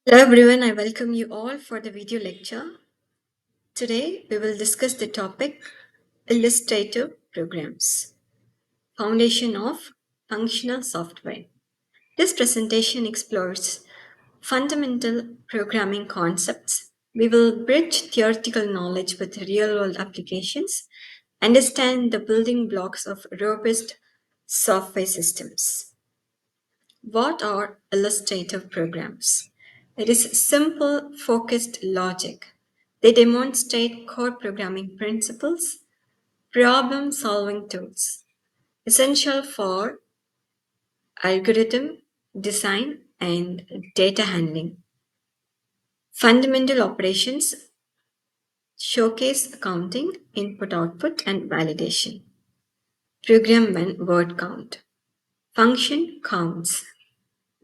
Hello everyone, I welcome you all for the video lecture. Today we will discuss the topic Illustrative Programs, Foundation of Functional Software. This presentation explores fundamental programming concepts. We will bridge theoretical knowledge with real world applications, understand the building blocks of robust software systems. What are illustrative programs? It is simple, focused logic. They demonstrate core programming principles, problem solving tools, essential for algorithm design and data handling. Fundamental operations showcase counting, input output, and validation. Program 1 word count. Function counts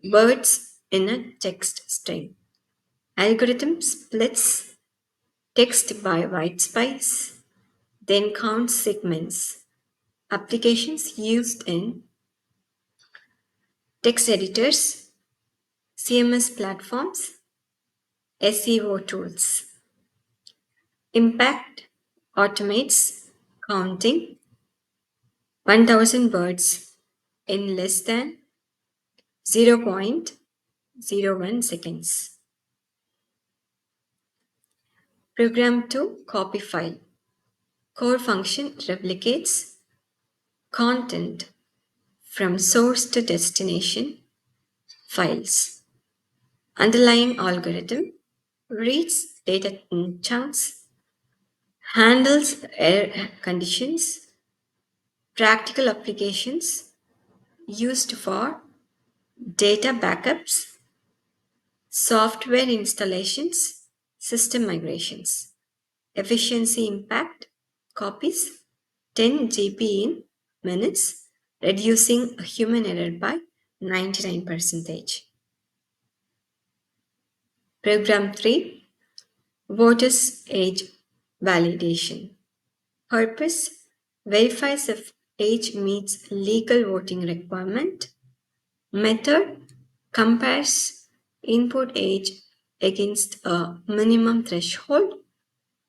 words in a text string. Algorithm splits text by white space, then counts segments. Applications used in text editors, CMS platforms, SEO tools. Impact automates counting 1000 words in less than 0.01 seconds. Program 2 copy file. Core function replicates content from source to destination files. Underlying algorithm reads data in chunks, handles error conditions, practical applications used for data backups, software installations, system migrations. Efficiency impact copies 10 GB in minutes, reducing human error by 99%. Program 3 Voters age validation. Purpose verifies if age meets legal voting requirement. Method compares input age against a minimum threshold.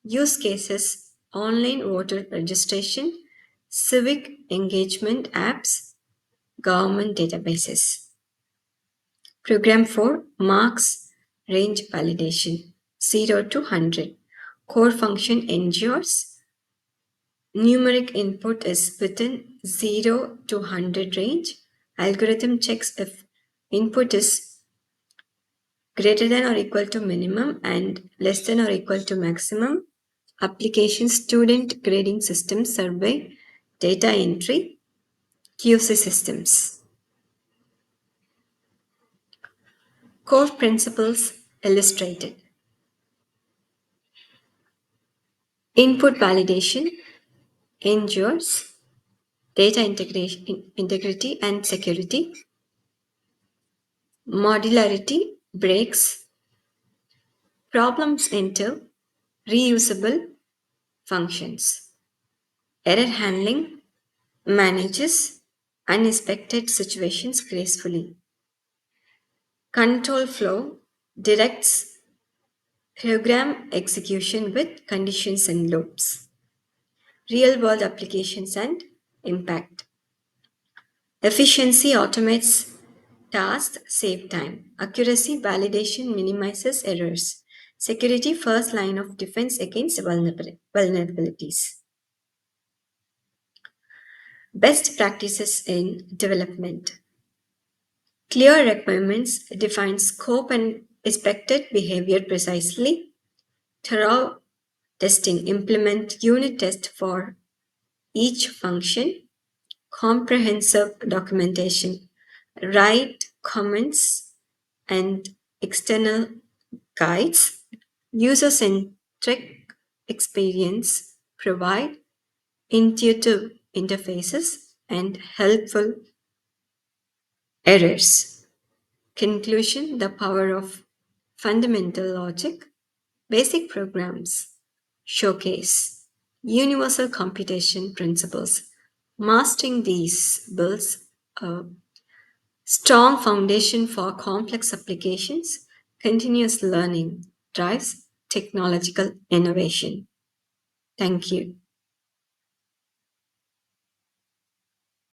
Use cases online voter registration, civic engagement apps, government databases. Program 4 marks range validation 0 to 100. Core function ensures numeric input is within 0 to 100 range. Algorithm checks if input is greater than or equal to minimum and less than or equal to maximum. Application student grading system survey data entry QC systems. Core principles illustrated. Input validation ensures data integrity and security. Modularity breaks problems into reusable functions. Error handling manages unexpected situations gracefully. Control flow directs program execution with conditions and loops. Real world applications and impact. Efficiency automates tasks, save time. Accuracy validation minimizes errors. Security first line of defense against vulnerabilities. Best practices in development. Clear requirements define scope and expected behavior precisely. Thorough testing. Implement unit test for each function. Comprehensive documentation. Write comments and external guides. User centric experience. Provide intuitive interfaces and helpful errors. Conclusion The power of fundamental logic, basic programs showcase universal computation principles. Mastering these builds a strong foundation for complex applications, Continuous learning drives technological innovation. Thank you.